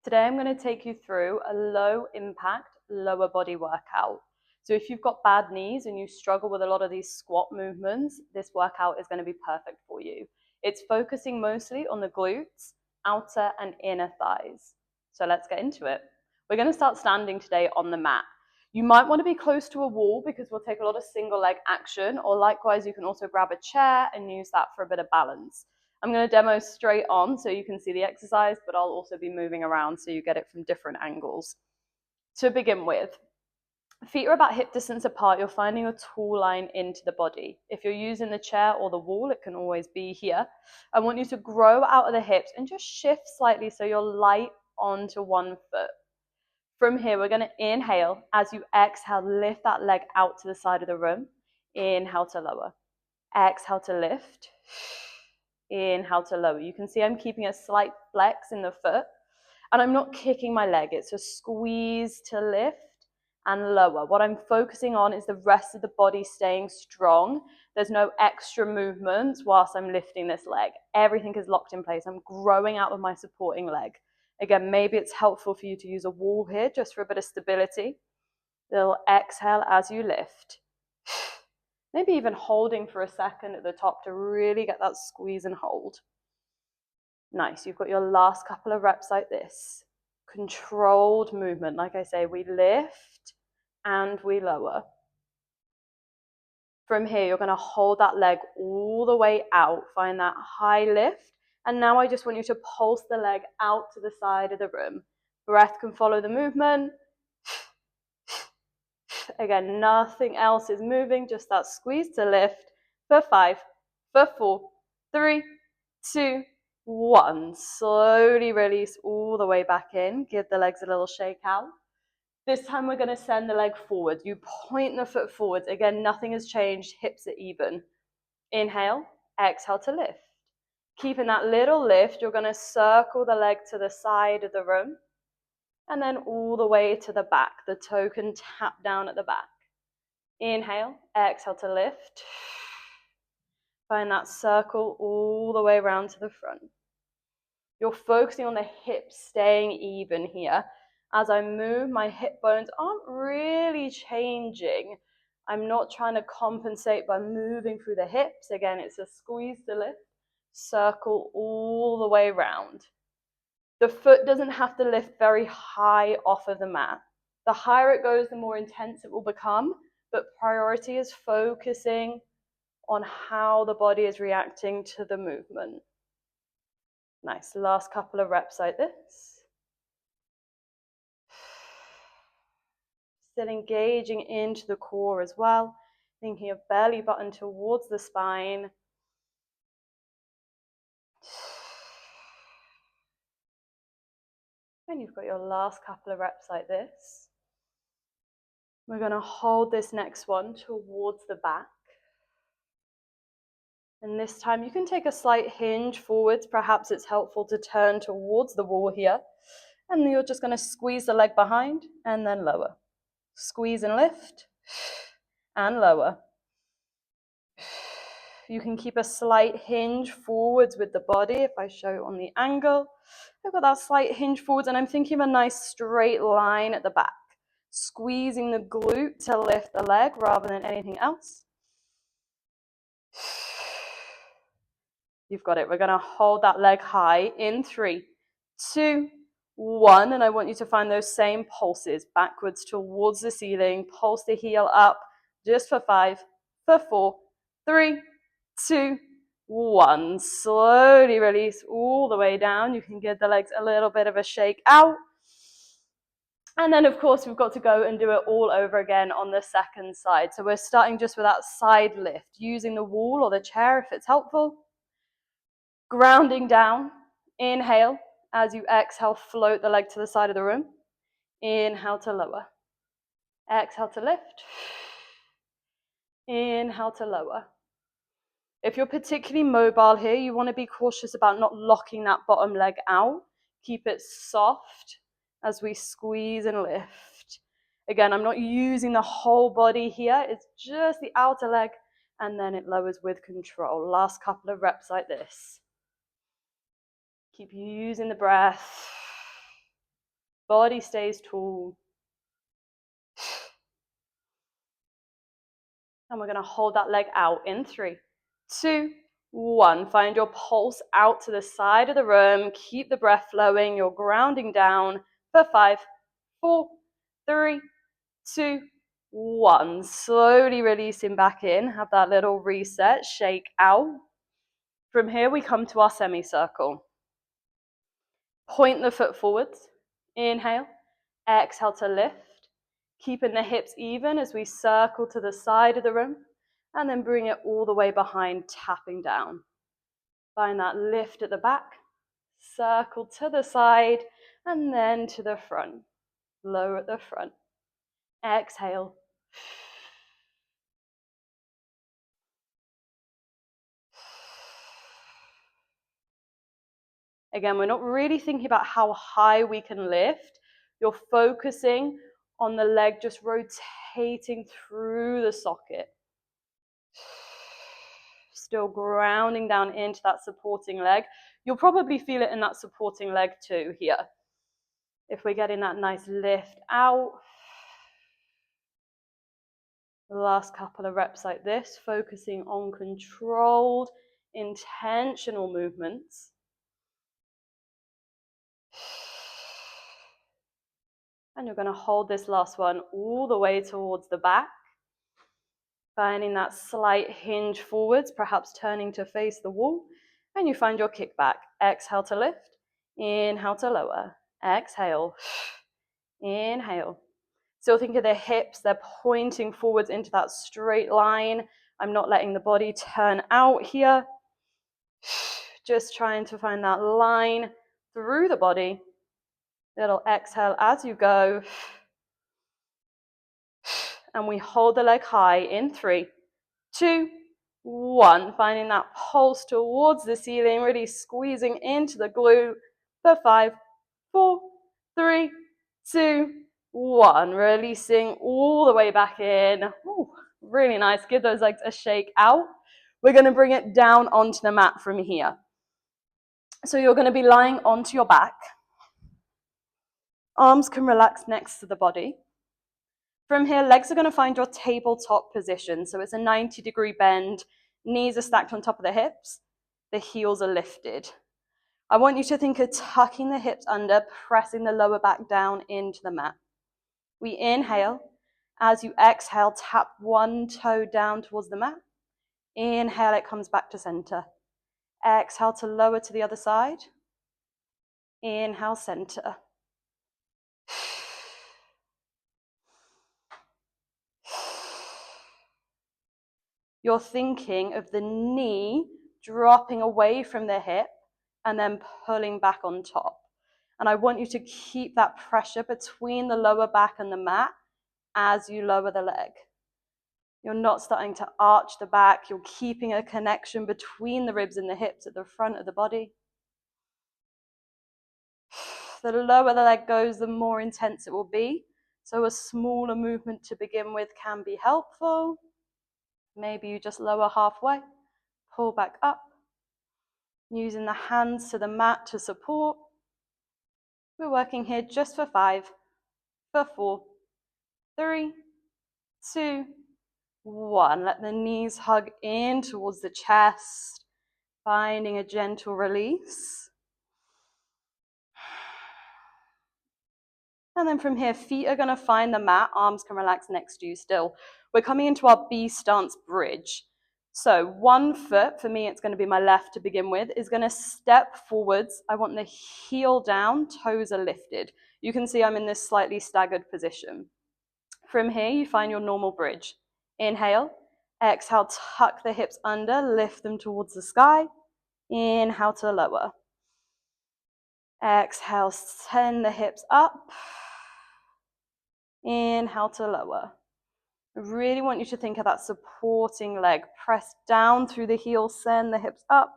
Today I'm going to take you through a low impact, lower body workout. So if you've got bad knees and you struggle with a lot of these squat movements, this workout is going to be perfect for you. It's focusing mostly on the glutes, outer and inner thighs. So let's get into it. We're going to start standing today on the mat. You might want to be close to a wall because we'll take a lot of single leg action, or likewise you can also grab a chair and use that for a bit of balance. I'm going to demo straight on so you can see the exercise, but I'll also be moving around so you get it from different angles. To begin with, feet are about hip distance apart. You're finding a tall line into the body. If you're using the chair or the wall, it can always be here. I want you to grow out of the hips and just shift slightly so you're light onto one foot. From here, we're going to inhale. As you exhale, lift that leg out to the side of the room. Inhale to lower. Exhale to lift. Inhale to lower. You can see I'm keeping a slight flex in the foot, and I'm not kicking my leg. It's a squeeze to lift and lower. What I'm focusing on is the rest of the body staying strong. There's no extra movements whilst I'm lifting this leg. Everything is locked in place. I'm growing out of my supporting leg. Again, maybe it's helpful for you to use a wall here just for a bit of stability. Little exhale as you lift. Maybe even holding for a second at the top to really get that squeeze and hold. Nice, you've got your last couple of reps like this. Controlled movement. Like I say, we lift and we lower. From here, you're going to hold that leg all the way out. Find that high lift. And now I just want you to pulse the leg out to the side of the room. Breath can follow the movement. Again, nothing else is moving, just that squeeze to lift for 5, for 4, 3, 2, 1. Slowly release all the way back in. Give the legs a little shake out. This time we're going to send the leg forward. You point the foot forwards. Again, nothing has changed. Hips are even. Inhale, exhale to lift. Keeping that little lift, you're going to circle the leg to the side of the room. And then all the way to the back. The toe can tap down at the back. Inhale, exhale to lift. Find that circle all the way around to the front. You're focusing on the hips staying even here. As I move, my hip bones aren't really changing. I'm not trying to compensate by moving through the hips. Again, it's a squeeze to lift. Circle all the way around. The foot doesn't have to lift very high off of the mat. The higher it goes, the more intense it will become, but priority is focusing on how the body is reacting to the movement. Nice, last couple of reps like this. Still engaging into the core as well, thinking of belly button towards the spine. And you've got your last couple of reps like this. We're going to hold this next one towards the back. And this time you can take a slight hinge forwards. Perhaps it's helpful to turn towards the wall here. And you're just going to squeeze the leg behind and then lower. Squeeze and lift and lower. You can keep a slight hinge forwards with the body. If I show on the angle, I've got that slight hinge forwards and I'm thinking of a nice straight line at the back. Squeezing the glute to lift the leg rather than anything else. You've got it. We're going to hold that leg high in 3, 2, 1. And I want you to find those same pulses backwards towards the ceiling. Pulse the heel up just for 5, for 4, 3, 2, 1. Slowly release all the way down. You can give the legs a little bit of a shake out. And then, of course, we've got to go and do it all over again on the second side. So we're starting just with that side lift, using the wall or the chair if it's helpful. Grounding down. Inhale. As you exhale, float the leg to the side of the room. Inhale to lower. Exhale to lift. Inhale to lower. If you're particularly mobile here, you want to be cautious about not locking that bottom leg out. Keep it soft as we squeeze and lift. Again, I'm not using the whole body here. It's just the outer leg, and then it lowers with control. Last couple of reps like this. Keep using the breath. Body stays tall. And we're going to hold that leg out in 3, 2, 1. Find your pulse out to the side of the room. Keep the breath flowing. You're grounding down for 5, 4, 3, 2, 1. Slowly releasing back in. Have that little reset. Shake out. From here, we come to our semicircle. Point the foot forwards. Inhale. Exhale to lift. Keeping the hips even as we circle to the side of the room. And then bring it all the way behind, tapping down. Find that lift at the back. Circle to the side. And then to the front. Lower at the front. Exhale. Again, we're not really thinking about how high we can lift. You're focusing on the leg just rotating through the socket. Still grounding down into that supporting leg. You'll probably feel it in that supporting leg too here. If we're getting that nice lift out. The last couple of reps like this, focusing on controlled, intentional movements. And you're going to hold this last one all the way towards the back. Finding that slight hinge forwards, perhaps turning to face the wall. And you find your kick back. Exhale to lift. Inhale to lower. Exhale. Inhale. Still think of the hips. They're pointing forwards into that straight line. I'm not letting the body turn out here. Just trying to find that line through the body. Little exhale as you go. And we hold the leg high in 3, 2, 1. Finding that pulse towards the ceiling, really squeezing into the glute for 5, 4, 3, 2, 1. Releasing all the way back in. Ooh, really nice. Give those legs a shake out. We're going to bring it down onto the mat from here. So you're going to be lying onto your back. Arms can relax next to the body. From here, legs are going to find your tabletop position. So it's a 90-degree bend. Knees are stacked on top of the hips. The heels are lifted. I want you to think of tucking the hips under, pressing the lower back down into the mat. We inhale. As you exhale, tap one toe down towards the mat. Inhale, it comes back to center. Exhale to lower to the other side. Inhale, center. You're thinking of the knee dropping away from the hip and then pulling back on top. And I want you to keep that pressure between the lower back and the mat as you lower the leg. You're not starting to arch the back. You're keeping a connection between the ribs and the hips at the front of the body. The lower the leg goes, the more intense it will be. So a smaller movement to begin with can be helpful. Maybe you just lower halfway, pull back up, using the hands to the mat to support. We're working here just for 5, for 4, 3, 2, 1. Let the knees hug in towards the chest, finding a gentle release. And then from here, feet are going to find the mat, arms can relax next to you still. We're coming into our B stance bridge. So one foot, for me it's going to be my left to begin with, is going to step forwards. I want the heel down, toes are lifted. You can see I'm in this slightly staggered position. From here, you find your normal bridge. Inhale, exhale, tuck the hips under, lift them towards the sky. Inhale to lower. Exhale, send the hips up. Inhale to lower. I really want you to think of that supporting leg. Press down through the heel, send the hips up,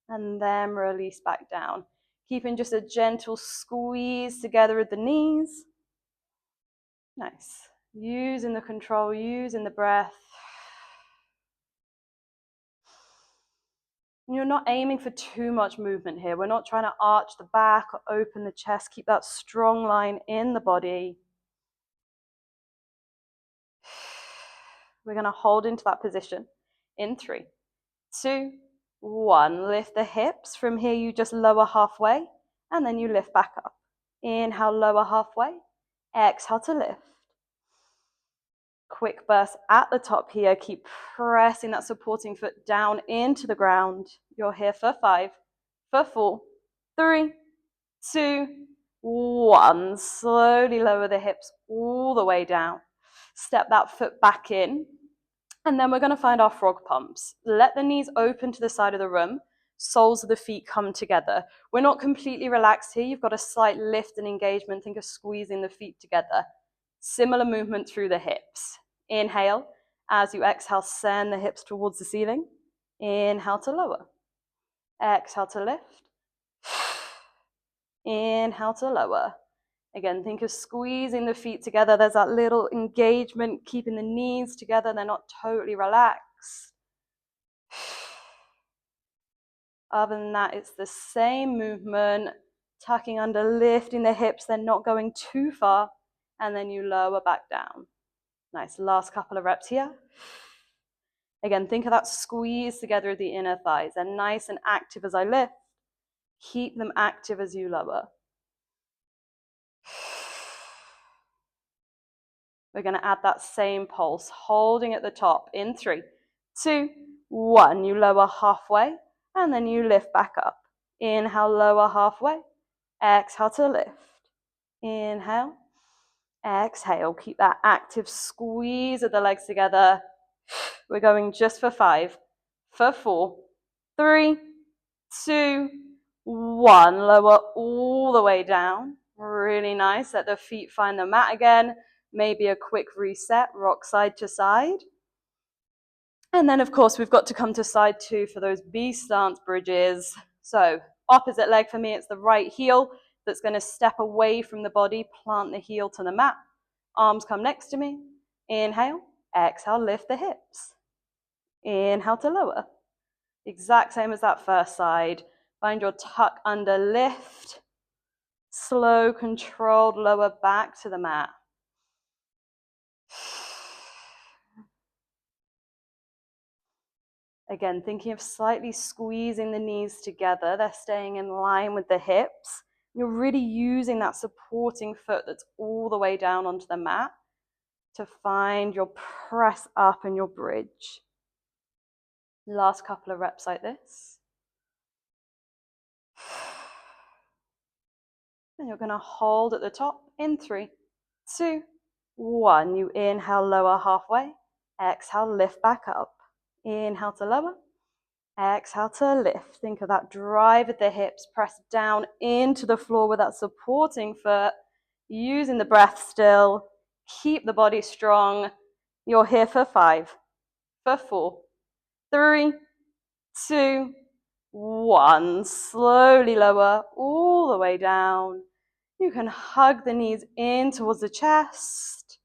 and then release back down. Keeping just a gentle squeeze together at the knees. Nice. Using the control, using the breath. You're not aiming for too much movement here. We're not trying to arch the back or open the chest. Keep that strong line in the body. We're going to hold into that position in 3, 2, 1. Lift the hips. From here, you just lower halfway, and then you lift back up. Inhale, lower halfway. Exhale to lift. Quick burst at the top here. Keep pressing that supporting foot down into the ground. You're here for 5, for 4, 3, 2, 1. Slowly lower the hips all the way down. Step that foot back in. And then we're going to find our frog pumps. Let the knees open to the side of the room. Soles of the feet come together. We're not completely relaxed here. You've got a slight lift and engagement. Think of squeezing the feet together. Similar movement through the hips. Inhale. As you exhale, send the hips towards the ceiling. Inhale to lower. Exhale to lift. Inhale to lower. Again, think of squeezing the feet together. There's that little engagement, keeping the knees together. They're not totally relaxed. Other than that, it's the same movement. Tucking under, lifting the hips. They're not going too far. And then you lower back down. Nice. Last couple of reps here. Again, think of that squeeze together of the inner thighs. They're nice and active as I lift. Keep them active as you lower. We're going to add that same pulse, holding at the top in 3, 2, 1. You lower halfway, and then you lift back up. Inhale, lower halfway. Exhale to lift. Inhale. Exhale. Keep that active squeeze of the legs together. We're going just for 5, for 4, 3, 2, 1. Lower all the way down. Really nice. Let the feet find the mat again. Maybe a quick reset, rock side to side. And then, of course, we've got to come to side 2 for those B stance bridges. So opposite leg for me, it's the right heel that's going to step away from the body, plant the heel to the mat. Arms come next to me. Inhale, exhale, lift the hips. Inhale to lower. Exact same as that first side. Find your tuck under lift. Slow, controlled lower back to the mat. Again, thinking of slightly squeezing the knees together. They're staying in line with the hips. You're really using that supporting foot that's all the way down onto the mat to find your press up and your bridge. Last couple of reps like this. And you're going to hold at the top in 3, 2, 1. You inhale, lower halfway. Exhale, lift back up. Inhale to lower. Exhale to lift. Think of that drive at the hips. Press down into the floor with that supporting foot. Using the breath still. Keep the body strong. You're here for 5, for 4, 3, 2, 1. Slowly lower all the way down. You can hug the knees in towards the chest.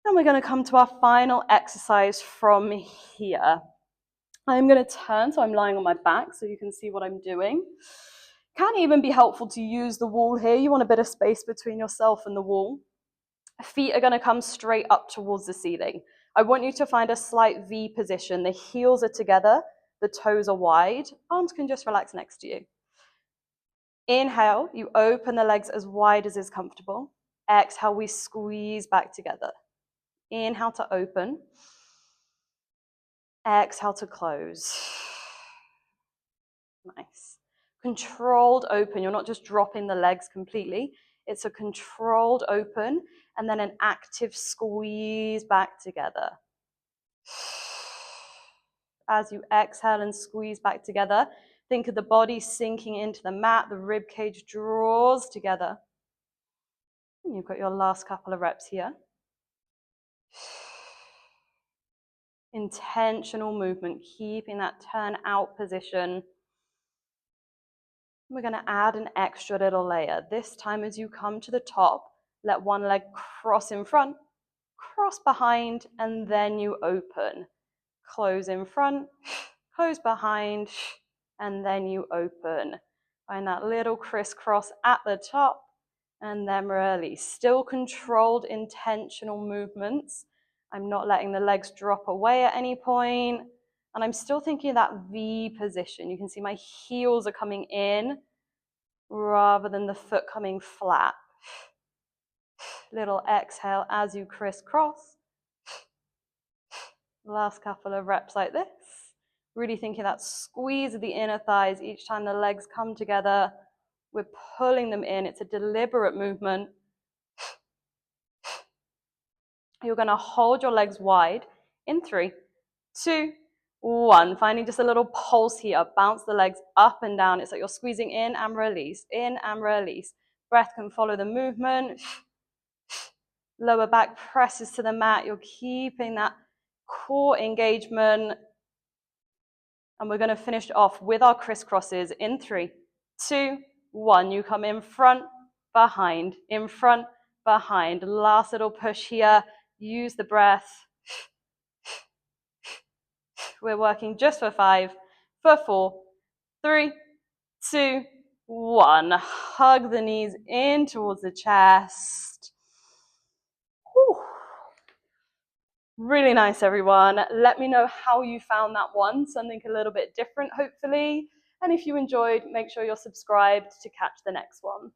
And we're going to come to our final exercise from here. I'm going to turn, so I'm lying on my back so you can see what I'm doing. Can even be helpful to use the wall here. You want a bit of space between yourself and the wall. Feet are going to come straight up towards the ceiling. I want you to find a slight V position. The heels are together, the toes are wide. Arms can just relax next to you. Inhale, you open the legs as wide as is comfortable. Exhale, we squeeze back together. Inhale to open. Exhale to close. Nice. Controlled open. You're not just dropping the legs completely. It's a controlled open and then an active squeeze back together. As you exhale and squeeze back together, think of the body sinking into the mat. The rib cage draws together. And you've got your last couple of reps here. Intentional movement, keeping that turn out position. We're going to add an extra little layer. This time as you come to the top, let one leg cross in front, cross behind, and then you open. Close in front, close behind, and then you open. Find that little crisscross at the top, and then release. Still controlled, intentional movements. I'm not letting the legs drop away at any point. And I'm still thinking of that V position. You can see my heels are coming in rather than the foot coming flat. Little exhale as you crisscross. Last couple of reps like this. Really thinking that squeeze of the inner thighs each time the legs come together. We're pulling them in. It's a deliberate movement. You're going to hold your legs wide in 3, 2, 1. Finding just a little pulse here. Bounce the legs up and down. It's like you're squeezing in and release, in and release. Breath can follow the movement. Lower back presses to the mat. You're keeping that core engagement. And we're going to finish off with our crisscrosses in 3, 2, 1. You come in front, behind, in front, behind. Last little push here. Use the breath. We're working just for 5, for 4, 3, 2, 1. Hug the knees in towards the chest. Whew. Really nice, everyone. Let me know how you found that one. Something a little bit different, hopefully. And if you enjoyed, make sure you're subscribed to catch the next one.